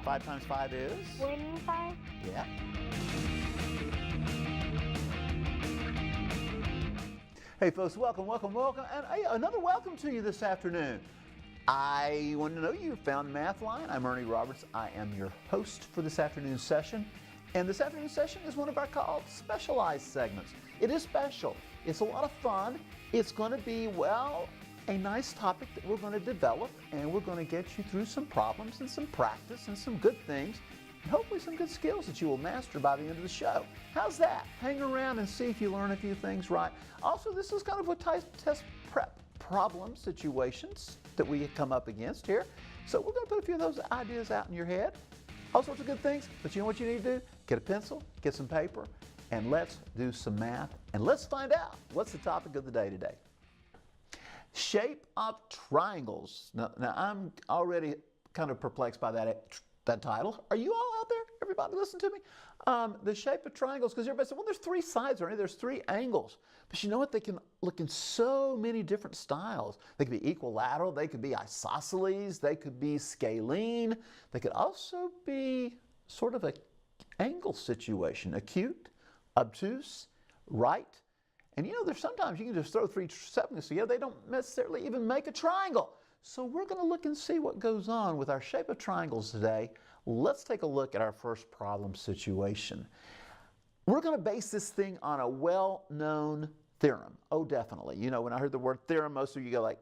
5 times 5 is? 25. Yeah. Hey folks, welcome, and another welcome to you this afternoon. I want to know you found Mathline. I'm Ernie Roberts. I am your host for this afternoon's session. And this afternoon's session is one of our called specialized segments. It is special. It's a lot of fun. It's going to be, well, a nice topic that we're going to develop, and we're going to get you through some problems and some practice and some good things, and hopefully some good skills that you will master by the end of the show. How's that? Hang around and see if you learn a few things right. Also, this is kind of a test prep problem situations that we come up against here. So we're going to put a few of those ideas out in your head. All sorts of good things, but you know what you need to do? Get a pencil, get some paper, and let's do some math, and let's find out what's the topic of the day today. Shape of triangles. Now I'm already kind of perplexed by that title. Are you all out there? Everybody listen to me? The shape of triangles, because everybody said, well, there's 3 sides, Ernie, there's 3 angles. But you know what? They can look in so many different styles. They could be equilateral, they could be isosceles, they could be scalene, they could also be sort of an angle situation, acute, obtuse, right. And you know, there's sometimes you can just throw 3 segments together, they don't necessarily even make a triangle. So we're going to look and see what goes on with our shape of triangles today. Let's take a look at our first problem situation. We're going to base this thing on a well-known theorem. Oh, definitely. You know, when I heard the word theorem, most of you go like,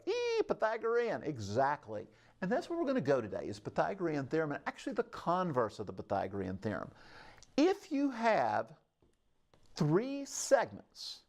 Pythagorean. Exactly. And that's where we're going to go today, is Pythagorean theorem, and actually the converse of the Pythagorean theorem. If you have 3 segments,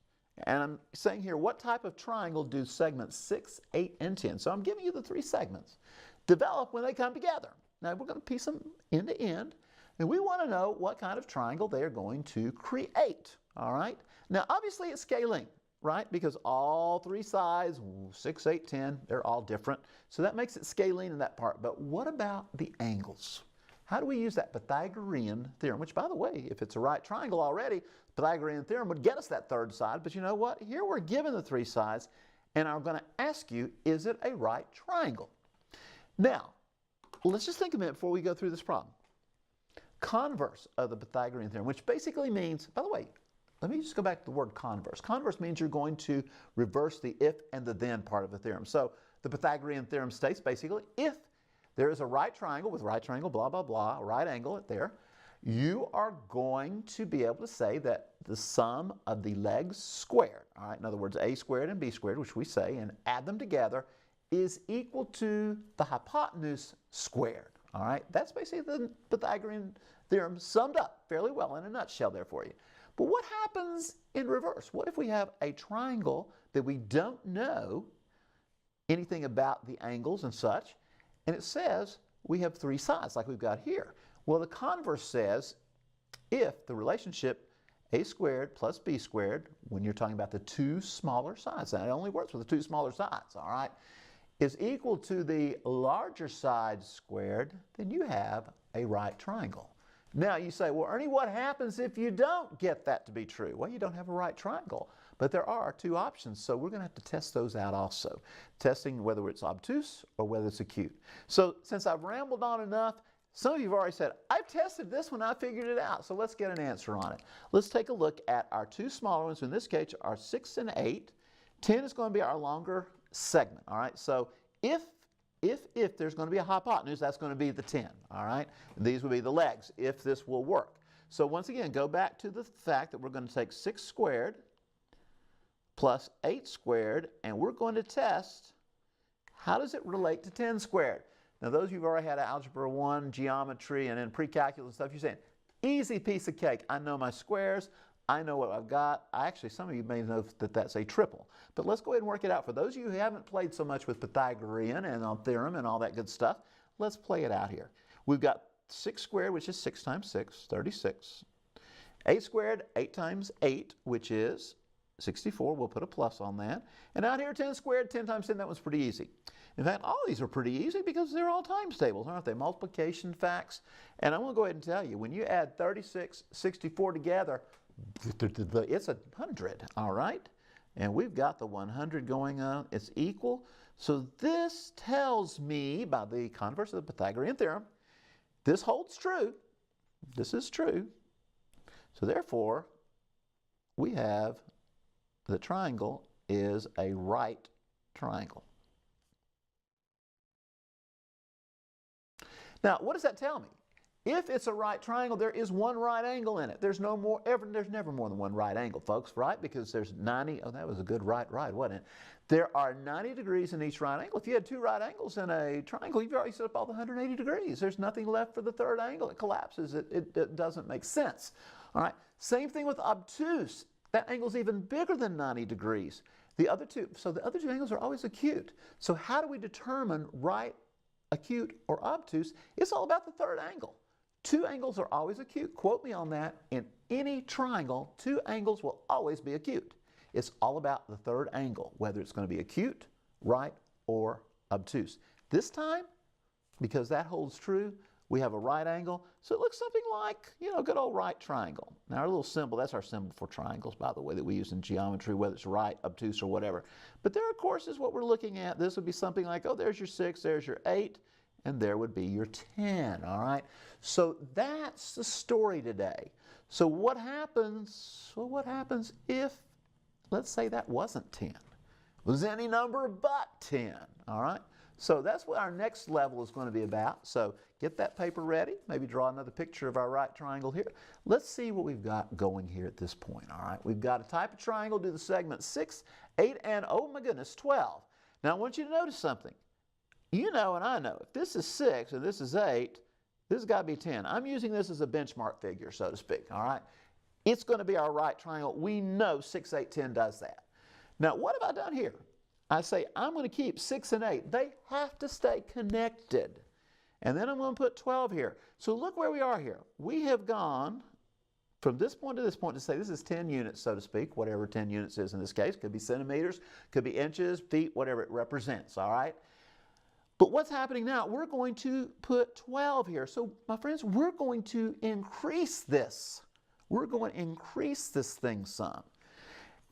and I'm saying here, what type of triangle do segments 6, 8, and 10? So I'm giving you the 3 segments. Develop when they come together. Now we're going to piece them end to end, and we want to know what kind of triangle they are going to create. All right? Now obviously it's scalene, right? Because all 3 sides, 6, 8, 10, they're all different. So that makes it scalene in that part. But what about the angles? How do we use that Pythagorean theorem? Which, by the way, if it's a right triangle already, Pythagorean theorem would get us that 3rd side. But you know what? Here we're given the 3 sides, and I'm going to ask you, is it a right triangle? Now, let's just think a minute before we go through this problem. Converse of the Pythagorean theorem, which basically means, by the way, let me just go back to the word converse. Converse means you're going to reverse the if and the then part of the theorem. So the Pythagorean theorem states basically, if there is a right triangle with right triangle, blah, blah, blah, a right angle at there, you are going to be able to say that the sum of the legs squared, all right, in other words, a squared and b squared, which we say, and add them together, is equal to the hypotenuse squared, all right? That's basically the Pythagorean theorem summed up fairly well in a nutshell there for you. But what happens in reverse? What if we have a triangle that we don't know anything about the angles and such, and it says we have 3 sides like we've got here? Well, the converse says if the relationship a squared plus b squared, when you're talking about the 2 smaller sides, that only works with the 2 smaller sides, all right, is equal to the larger side squared, then you have a right triangle. Now you say, well, Ernie, what happens if you don't get that to be true? Well, you don't have a right triangle. But there are 2 options, so we're going to have to test those out also. Testing whether it's obtuse or whether it's acute. So since I've rambled on enough, some of you have already said, I've tested this one, I figured it out. So let's get an answer on it. Let's take a look at our 2 smaller ones. In this case, are 6 and 8. 10 is going to be our longer segment, all right? So if there's going to be a hypotenuse, that's going to be the 10, all right? These will be the legs, if this will work. So once again, go back to the fact that we're going to take 6 squared plus 8 squared, and we're going to test how does it relate to 10 squared. Now those of you who've already had Algebra 1, geometry, and then pre-calculus stuff, you're saying, easy piece of cake. I know my squares. I know what I've got. Actually, some of you may know that that's a triple. But let's go ahead and work it out. For those of you who haven't played so much with Pythagorean and on theorem and all that good stuff, let's play it out here. We've got 6 squared, which is 6 times 6, 36. 8 squared, 8 times 8, which is 64. We'll put a plus on that. And out here, 10 squared, 10 times 10, that was pretty easy. In fact, all these are pretty easy because they're all times tables, aren't they? Multiplication facts. And I'm going to go ahead and tell you, when you add 36, 64 together, it's 100, all right? And we've got the 100 going on. It's equal. So this tells me, by the converse of the Pythagorean theorem, This holds true. This is true. So therefore, we have the triangle is a right triangle. Now, what does that tell me? If it's a right triangle, there is one right angle in it. There's never more than one right angle, folks, right? Because there's 90, oh, that was a good right, wasn't it? There are 90 degrees in each right angle. If you had two right angles in a triangle, you've already set up all the 180 degrees. There's nothing left for the third angle. It collapses. It doesn't make sense. All right. Same thing with obtuse. That angle's even bigger than 90 degrees. The other two angles are always acute. So how do we determine right, acute, or obtuse? It's all about the third angle. Two angles are always acute. Quote me on that. In any triangle, two angles will always be acute. It's all about the third angle, whether it's going to be acute, right, or obtuse. This time, because that holds true, we have a right angle, so it looks something like, good old right triangle. Now our little symbol, that's our symbol for triangles, by the way, that we use in geometry, whether it's right, obtuse, or whatever. But there, of course, is what we're looking at. This would be something like, oh, there's your 6, there's your 8, and there would be your 10, all right? So that's the story today. So what happens? Well, what happens if, let's say that wasn't 10? It was any number but 10, all right? So that's what our next level is going to be about. So get that paper ready. Maybe draw another picture of our right triangle here. Let's see what we've got going here at this point, all right? We've got a type of triangle, do the segment 6, 8, and, oh my goodness, 12. Now I want you to notice something. You know and I know, if this is 6 and this is 8, this has got to be 10. I'm using this as a benchmark figure, so to speak, all right? It's going to be our right triangle. We know 6, 8, 10 does that. Now, what have I done here? I say I'm going to keep 6 and 8. They have to stay connected. And then I'm going to put 12 here. So look where we are here. We have gone from this point to this point to say this is 10 units, so to speak, whatever 10 units is in this case. Could be centimeters, could be inches, feet, whatever it represents, all right? But what's happening now? We're going to put 12 here. So, my friends, we're going to increase this. We're going to increase this thing some.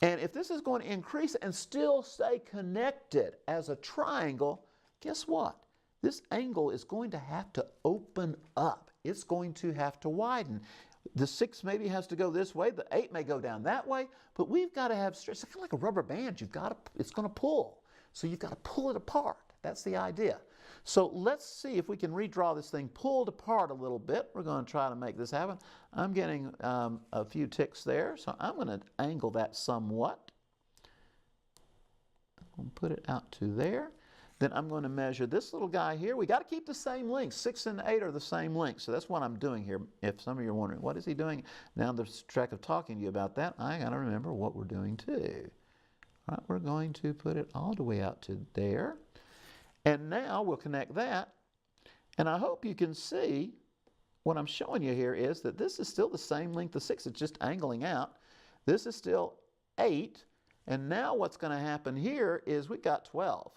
And if this is going to increase and still stay connected as a triangle, guess what? This angle is going to have to open up. It's going to have to widen. The 6 maybe has to go this way. The 8 may go down that way. But we've got to have stretch. It's kind of like a rubber band. It's going to pull. So you've got to pull it apart. That's the idea. So let's see if we can redraw this thing pulled apart a little bit. We're going to try to make this happen. I'm getting a few ticks there, so I'm going to angle that somewhat. I'm going to put it out to there. Then I'm going to measure this little guy here. We got to keep the same length. 6 and 8 are the same length, so that's what I'm doing here. If some of you are wondering, what is he doing? Now, the track of talking to you about that, I got to remember what we're doing too. All right, we're going to put it all the way out to there. And now we'll connect that, and I hope you can see what I'm showing you here is that this is still the same length of 6, it's just angling out. This is still 8, and now what's going to happen here is we've got 12,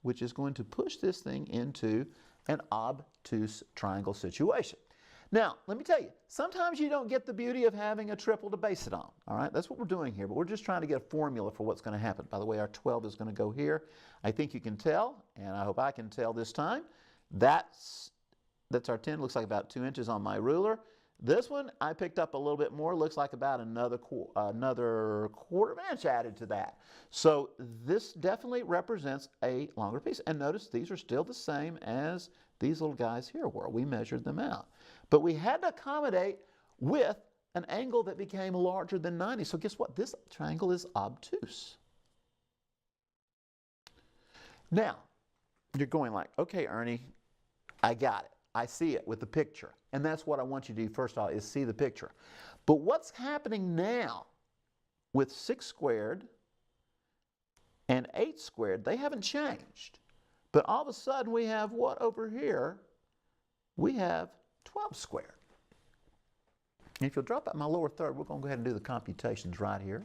which is going to push this thing into an obtuse triangle situation. Now, let me tell you, sometimes you don't get the beauty of having a triple to base it on, all right? That's what we're doing here, but we're just trying to get a formula for what's going to happen. By the way, our 12 is going to go here. I think you can tell, and I hope I can tell this time. That's our 10, looks like about 2 inches on my ruler. This one, I picked up a little bit more, looks like about another quarter of an inch added to that. So this definitely represents a longer piece. And notice these are still the same as these little guys here were. We measured them out. But we had to accommodate with an angle that became larger than 90. So guess what? This triangle is obtuse. Now, you're going like, okay, Ernie, I got it. I see it with the picture. And that's what I want you to do first of all, is see the picture. But what's happening now with 6 squared and 8 squared, they haven't changed. But all of a sudden we have what over here? We have 12 squared. And if you'll drop out my lower third, we're going to go ahead and do the computations right here.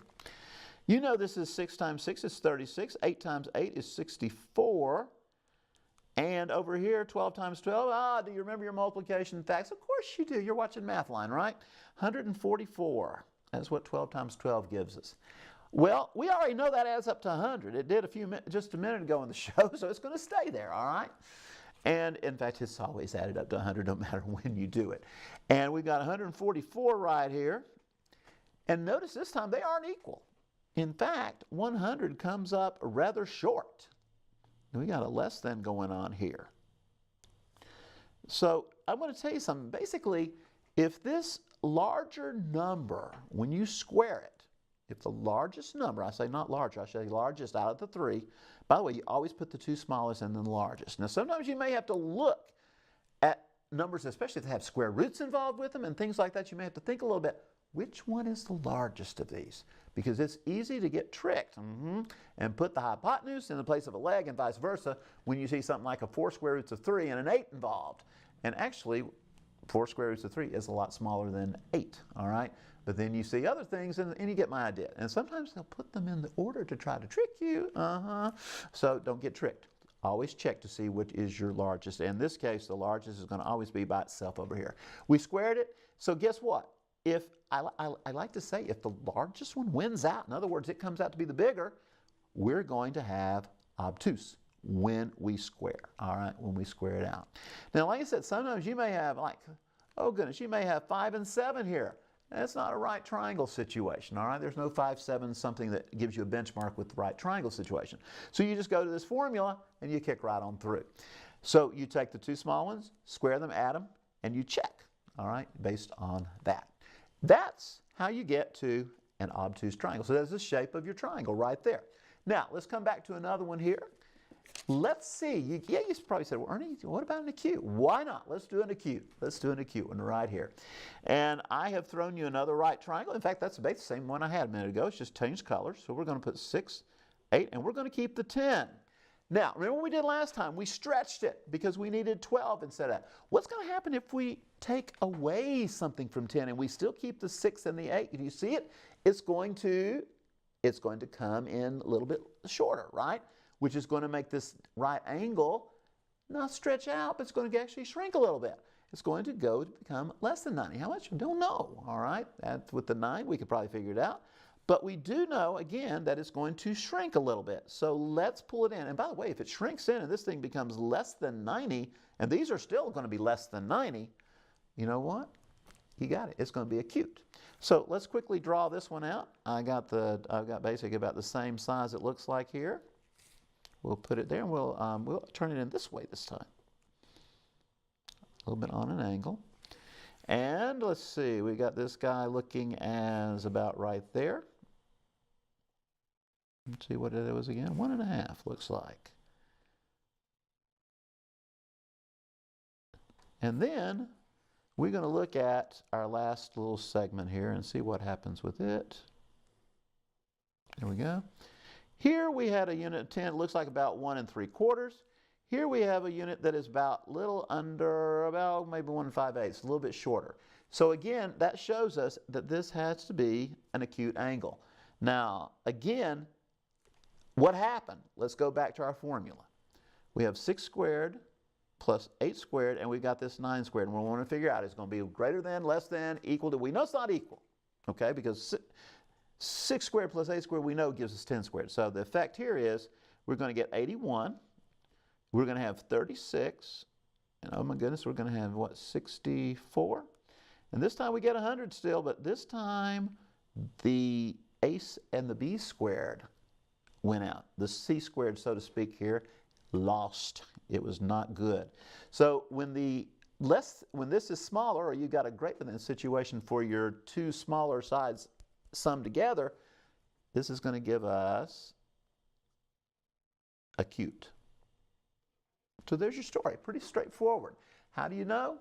You know this is 6 times 6 is 36. 8 times 8 is 64. And over here, 12 times 12, do you remember your multiplication facts? Of course you do. You're watching Mathline, right? 144. That's what 12 times 12 gives us. Well, we already know that adds up to 100. It did just a minute ago in the show, so it's going to stay there, all right? And in fact, it's always added up to 100 no matter when you do it. And we've got 144 right here. And notice this time they aren't equal. In fact, 100 comes up rather short. We got a less than going on here. So I want to tell you something. Basically, if this larger number, when you square it, if the largest number, I say not larger, I say largest out of the three. By the way, you always put the two smallest and then the largest. Now sometimes you may have to look at numbers, especially if they have square roots involved with them and things like that. You may have to think a little bit, which one is the largest of these? Because it's easy to get tricked and put the hypotenuse in the place of a leg and vice versa when you see something like a 4 square roots of 3 and an 8 involved. And actually, 4 square roots of 3 is a lot smaller than 8, all right? But then you see other things and you get my idea. And sometimes they'll put them in the order to try to trick you. So don't get tricked. Always check to see which is your largest. In this case, the largest is going to always be by itself over here. We squared it. So guess what? If I like to say if the largest one wins out, in other words, it comes out to be the bigger, we're going to have obtuse when we square, all right, when we square it out. Now, like I said, sometimes you may have like, oh goodness, you may have 5 and 7 here. That's not a right triangle situation, all right? There's no 5, 7, something that gives you a benchmark with the right triangle situation. So you just go to this formula and you kick right on through. So you take the two small ones, square them, add them, and you check, all right, based on that. That's how you get to an obtuse triangle. So that's the shape of your triangle right there. Now, let's come back to another one here. Let's see. You probably said, well, Ernie, what about an acute? Why not? Let's do an acute. Let's do an acute one right here. And I have thrown you another right triangle. In fact, that's the same one I had a minute ago. It's just changed colors. So we're going to put 6, 8, and we're going to keep the 10. Now, remember what we did last time? We stretched it because we needed 12 instead of that. What's going to happen if we take away something from 10 and we still keep the 6 and the 8? Do you see it? It's going to come in a little bit shorter, right? Which is going to make this right angle not stretch out, but it's going to actually shrink a little bit. It's going to go to become less than 90. How much? We don't know, all right? With the 9, we could probably figure it out. But we do know, again, that it's going to shrink a little bit. So let's pull it in. And by the way, if it shrinks in and this thing becomes less than 90, and these are still going to be less than 90, you know what? You got it. It's going to be acute. So let's quickly draw this one out. I've got basically about the same size it looks like here. We'll put it there and we'll turn it in this way this time. A little bit on an angle. And let's see, we got this guy looking as about right there. Let's see what it was again. 1.5 looks like. And then we're going to look at our last little segment here and see what happens with it. There we go. Here we had a unit of 10, it looks like about 1 3/4. Here we have a unit that is about little under, about maybe 1 5/8, a little bit shorter. So again, that shows us that this has to be an acute angle. Now, again, what happened? Let's go back to our formula. We have 6 squared plus 8 squared, and we've got this 9 squared. And we want to figure out, it's going to be greater than, less than, equal to. We know it's not equal, okay, because 6 squared plus 8 squared we know gives us 10 squared. So the effect here is we're going to get 81. We're going to have 36. And oh my goodness, we're going to have what, 64? And this time we get 100 still, but this time the a and the b squared went out. The c squared, so to speak here, lost. It was not good. So when this is smaller, or you got a greater than situation for your two smaller sides summed together, this is going to give us acute. So there's your story. Pretty straightforward. How do you know?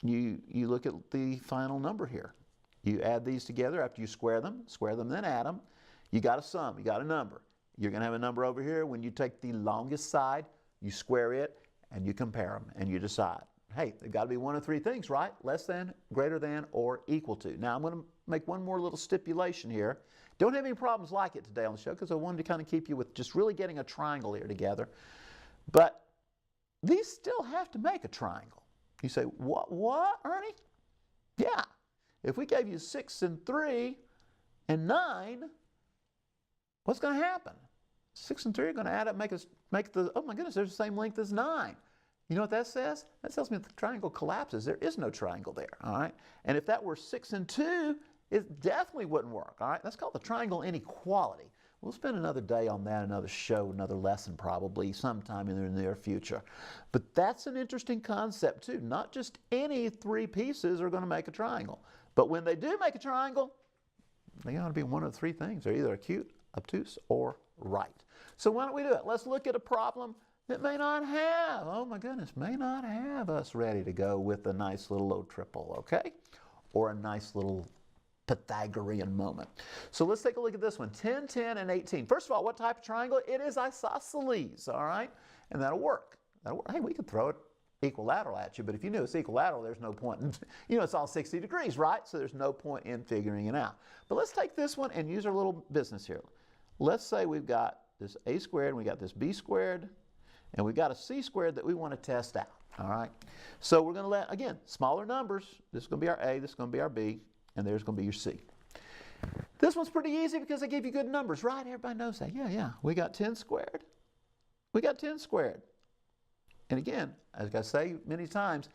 You look at the final number here. You add these together after you square them, then add them. You got a sum, you got a number. You're going to have a number over here. When you take the longest side, you square it, and you compare them, and you decide. Hey, they've got to be one of 3 things, right? Less than, greater than, or equal to. Now, I'm going to make one more little stipulation here. Don't have any problems like it today on the show because I wanted to kind of keep you with just really getting a triangle here together. But these still have to make a triangle. You say, what, Ernie? Yeah. If we gave you 6 and 3 and 9, what's going to happen? 6 and 3 are going to add up, make the, oh my goodness, they're the same length as 9. You know what that says? That tells me if the triangle collapses, there is no triangle there, all right? And if that were 6 and 2, it definitely wouldn't work, all right? That's called the triangle inequality. We'll spend another day on that, another show, another lesson probably sometime in the near future. But that's an interesting concept too. Not just any 3 pieces are going to make a triangle. But when they do make a triangle, they ought to be one of 3 things. They're either acute, obtuse, or right. So why don't we do it? Let's look at a problem that may not have, oh my goodness, may not have us ready to go with a nice little low triple, okay? Or a nice little Pythagorean moment. So let's take a look at this one, 10, 10, and 18. First of all, what type of triangle? It is isosceles, all right? And that'll work. Hey, we could throw it equilateral at you, but if you knew it's equilateral, there's no point in, you know, it's all 60 degrees, right? So there's no point in figuring it out. But let's take this one and use our little business here. Let's say we've got this a squared, and we got this b squared, and we've got a c squared that we want to test out, all right? So we're going to let, again, smaller numbers. This is going to be our a, this is going to be our b, and there's going to be your c. This one's pretty easy because I gave you good numbers, right? Everybody knows that. Yeah. We got 10 squared. We got 10 squared. And again, as I say many times,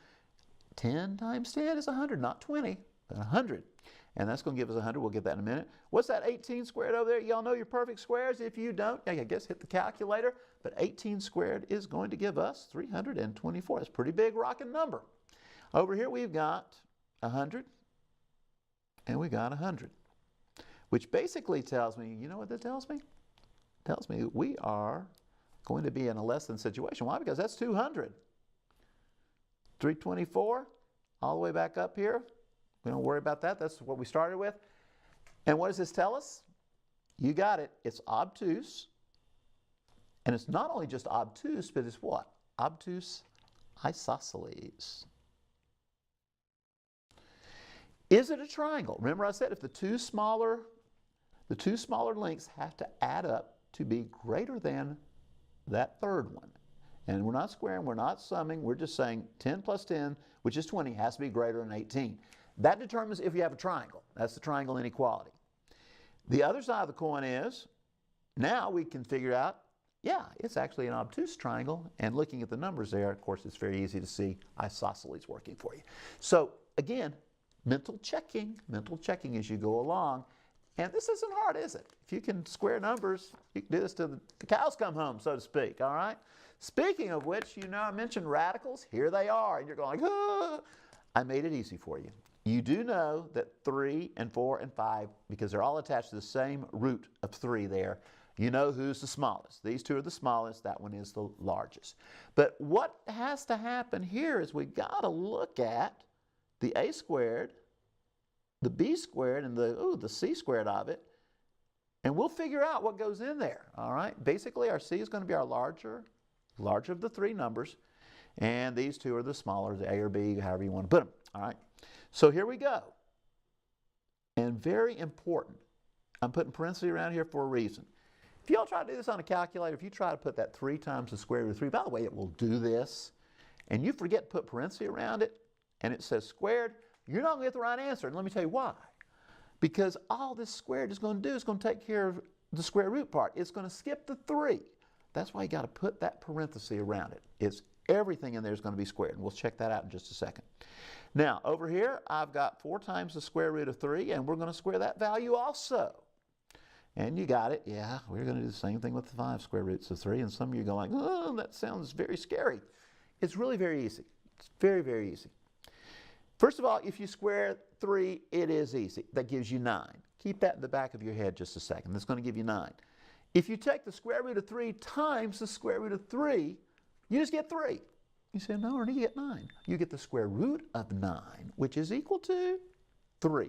10 times 10 is 100, not 20, but 100. And that's going to give us 100. We'll get that in a minute. What's that 18 squared over there? Y'all know your perfect squares. If you don't, I guess hit the calculator. But 18 squared is going to give us 324. That's a pretty big rocking number. Over here we've got 100. And we got 100. Which basically tells me, you know what that tells me? It tells me we are going to be in a less than situation. Why? Because that's 200. 324 all the way back up here. We don't worry about that. That's what we started with. And what does this tell us? You got it. It's obtuse. And it's not only just obtuse, but it's what? Obtuse isosceles. Is it a triangle? Remember I said if the two smaller lengths have to add up to be greater than that third one. And we're not squaring, we're not summing, we're just saying 10 plus 10, which is 20, has to be greater than 18. That determines if you have a triangle. That's the triangle inequality. The other side of the coin is, now we can figure out, yeah, it's actually an obtuse triangle, and looking at the numbers there, of course, it's very easy to see isosceles working for you. So again, mental checking as you go along. And this isn't hard, is it? If you can square numbers, you can do this till the cows come home, so to speak, all right? Speaking of which, you know, I mentioned radicals. Here they are. And you're going, ah. I made it easy for you. You do know that 3 and 4 and 5, because they're all attached to the same root of 3 there, you know who's the smallest. These two are the smallest. That one is the largest. But what has to happen here is we got to look at the a squared, the b squared, and the c squared of it, and we'll figure out what goes in there, all right? Basically, our c is going to be our larger of the 3 numbers, and these two are the smaller, the a or b, however you want to put them, all right? So here we go. And very important, I'm putting parentheses around here for a reason. If you all try to do this on a calculator, if you try to put that 3 times the square root of 3, by the way, it will do this, and you forget to put parentheses around it, and it says squared, you're not going to get the right answer. And let me tell you why. Because all this squared is going to do is going to take care of the square root part. It's going to skip the 3. That's why you got to put that parenthesis around it. It's everything in there is going to be squared. And we'll check that out in just a second. Now, over here, I've got 4 times the square root of 3, and we're going to square that value also. And you got it. Yeah, we're going to do the same thing with the 5 square roots of 3. And some of you are going, oh, that sounds very scary. It's really very easy. It's very, very easy. First of all, if you square 3, it is easy. That gives you 9. Keep that in the back of your head just a second. That's going to give you 9. If you take the square root of 3 times the square root of 3, you just get 3. You say, no, Ernie, you get 9. You get the square root of 9, which is equal to 3.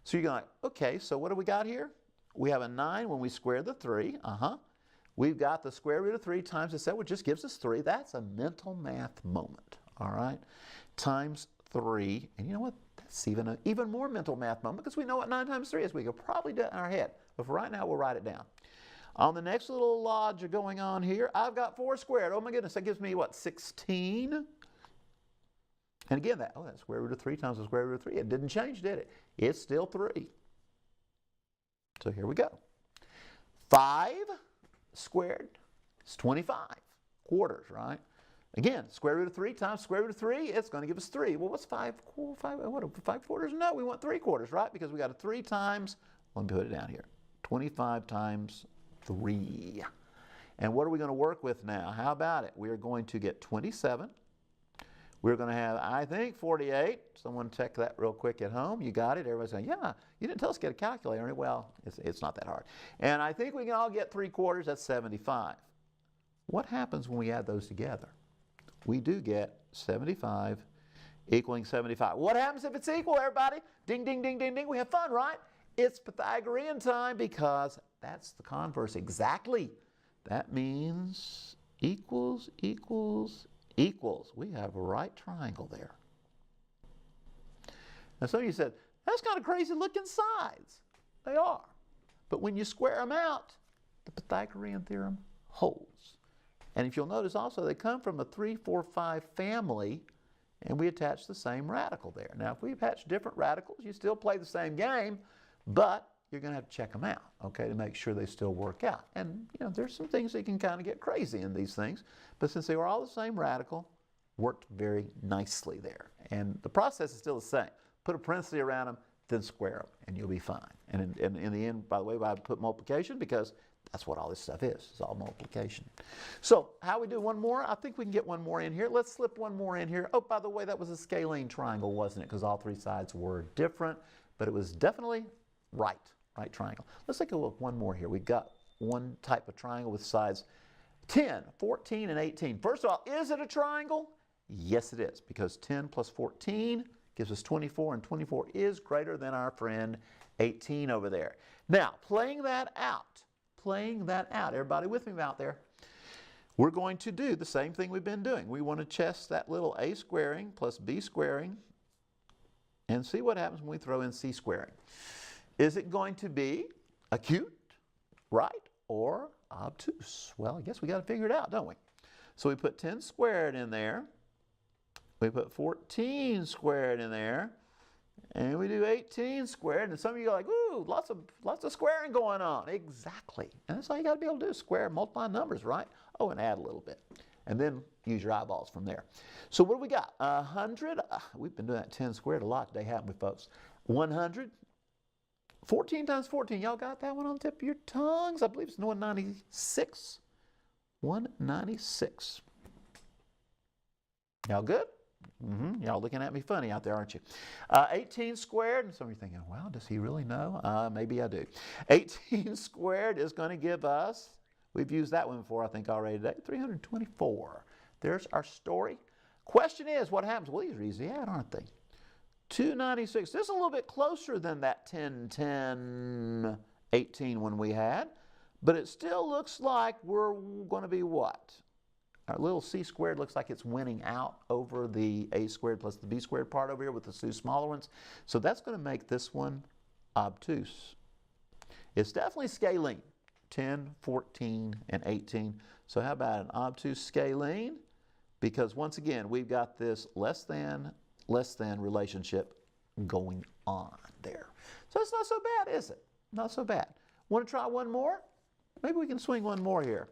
So you're going, okay, so what do we got here? We have a 9 when we square the 3. We've got the square root of 3 times the set, which just gives us 3. That's a mental math moment, all right? Times 3, and you know what? That's even more mental math moment because we know what 9 times 3 is. We could probably do it in our head, but for right now, we'll write it down. On the next little logic going on here, I've got 4 squared. Oh my goodness, that gives me what, 16? And again, that square root of 3 times the square root of 3. It didn't change, did it? It's still 3. So here we go. 5 squared is 25 quarters, right? Again, square root of 3 times square root of 3, it's going to give us 3. Well, what's 5 quarters? No, we want 3 quarters, right? Because we got a 3 times, let me put it down here, 25 times 3. And what are we going to work with now? How about it? We are going to get 27. We're going to have, I think, 48. Someone check that real quick at home. You got it? Everybody's saying, yeah, you didn't tell us to get a calculator. Well, it's not that hard. And I think we can all get 3 quarters. That's 75. What happens when we add those together? We do get 75 equaling 75. What happens if it's equal, everybody? Ding, ding, ding, ding, ding. We have fun, right? It's Pythagorean time because that's the converse exactly. That means equals, equals, equals. We have a right triangle there. Now some of you said, that's kind of crazy looking sides. They are. But when you square them out, the Pythagorean theorem holds. And if you'll notice also, they come from a 3, 4, 5 family, and we attach the same radical there. Now, if we attach different radicals, you still play the same game, but you're going to have to check them out, okay, to make sure they still work out. And, you know, there's some things that can kind of get crazy in these things, but since they were all the same radical, worked very nicely there. And the process is still the same. Put a parenthesis around them, then square them, and you'll be fine. And in the end, by the way, I put multiplication because that's what all this stuff is. It's all multiplication. So how we do one more? I think we can get one more in here. Let's slip one more in here. Oh, by the way, that was a scalene triangle, wasn't it? Because all 3 sides were different, but it was definitely right triangle. Let's take a look one more here. We've got one type of triangle with sides 10, 14, and 18. First of all, is it a triangle? Yes, it is, because 10 plus 14 gives us 24, and 24 is greater than our friend 18 over there. Now, playing that out, everybody with me out there, we're going to do the same thing we've been doing. We want to test that little a squaring plus b squaring and see what happens when we throw in c squaring. Is it going to be acute, right, or obtuse? Well, I guess we got to figure it out, don't we? So we put 10 squared in there. We put 14 squared in there. And we do 18 squared, and some of you are like, ooh, lots of squaring going on. Exactly. And that's all you got to be able to do, square, multiply numbers, right? Oh, and add a little bit. And then use your eyeballs from there. So what do we got? 100. We've been doing that 10 squared a lot today, haven't we, folks? 100. 14 times 14. Y'all got that one on the tip of your tongues? I believe it's 196. 196. Y'all good? Y'all looking at me funny out there, aren't you? 18 squared, and some of you are thinking, well, does he really know? Maybe I do. 18 squared is going to give us, we've used that one before, I think, already today, 324. There's our story. Question is, what happens? Well, these are easy to add, aren't they? 296. This is a little bit closer than that 10, 10, 18 one we had, but it still looks like we're going to be what? Our little c squared looks like it's winning out over the a squared plus the b squared part over here with the 2 smaller ones. So that's going to make this one obtuse. It's definitely scalene. 10, 14, and 18. So how about an obtuse scalene? Because once again, we've got this less than relationship going on there. So it's not so bad, is it? Not so bad. Want to try one more? Maybe we can swing one more here.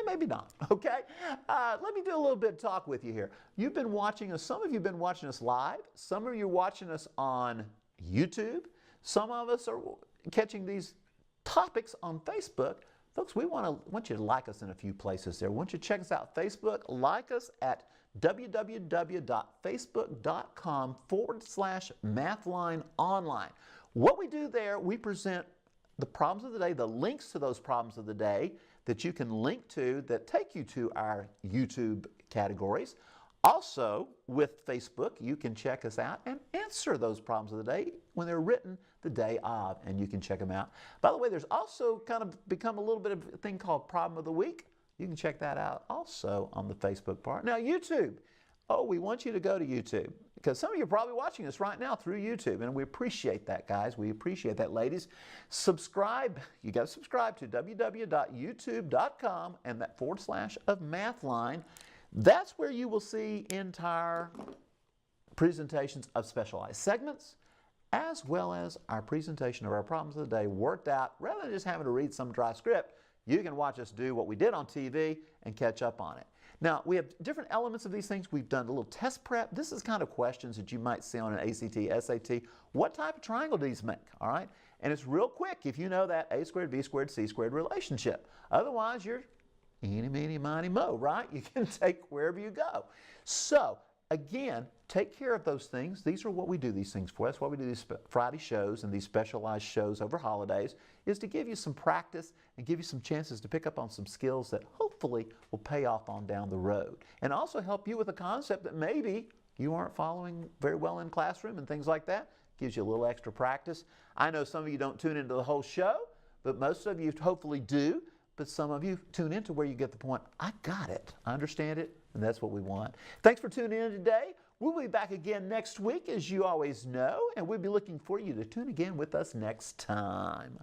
Maybe not, okay? Let me do a little bit of talk with you here. You've been watching us, some of you have been watching us live, some of you are watching us on YouTube, some of us are catching these topics on Facebook. Folks, we want you to like us in a few places there. We want you to check us out Facebook, like us at www.facebook.com/Mathline online. What we do there, we present the problems of the day, the links to those problems of the day that you can link to that take you to our YouTube categories. Also, with Facebook, you can check us out and answer those problems of the day when they're written the day of, and you can check them out. By the way, there's also kind of become a little bit of a thing called Problem of the Week. You can check that out also on the Facebook part. Now, YouTube. Oh, we want you to go to YouTube because some of you are probably watching us right now through YouTube, and we appreciate that, guys. We appreciate that, ladies. Subscribe. You got to subscribe to www.youtube.com and that / of Mathline. That's where you will see entire presentations of specialized segments, as well as our presentation of our problems of the day worked out. Rather than just having to read some dry script, you can watch us do what we did on TV and catch up on it. Now, we have different elements of these things. We've done a little test prep. This is kind of questions that you might see on an ACT, SAT. What type of triangle do these make, all right? And it's real quick if you know that a squared, b squared, c squared relationship. Otherwise, you're eeny, meeny, miny, mo, right? You can take wherever you go. So, again, take care of those things. These are what we do these things for. That's why we do these Friday shows and these specialized shows over holidays, is to give you some practice and give you some chances to pick up on some skills that hopefully will pay off on down the road. And also help you with a concept that maybe you aren't following very well in classroom and things like that. Gives you a little extra practice. I know some of you don't tune into the whole show, but most of you hopefully do. But some of you tune into where you get the point, I got it, I understand it, and that's what we want. Thanks for tuning in today. We'll be back again next week, as you always know, and we'll be looking for you to tune again with us next time.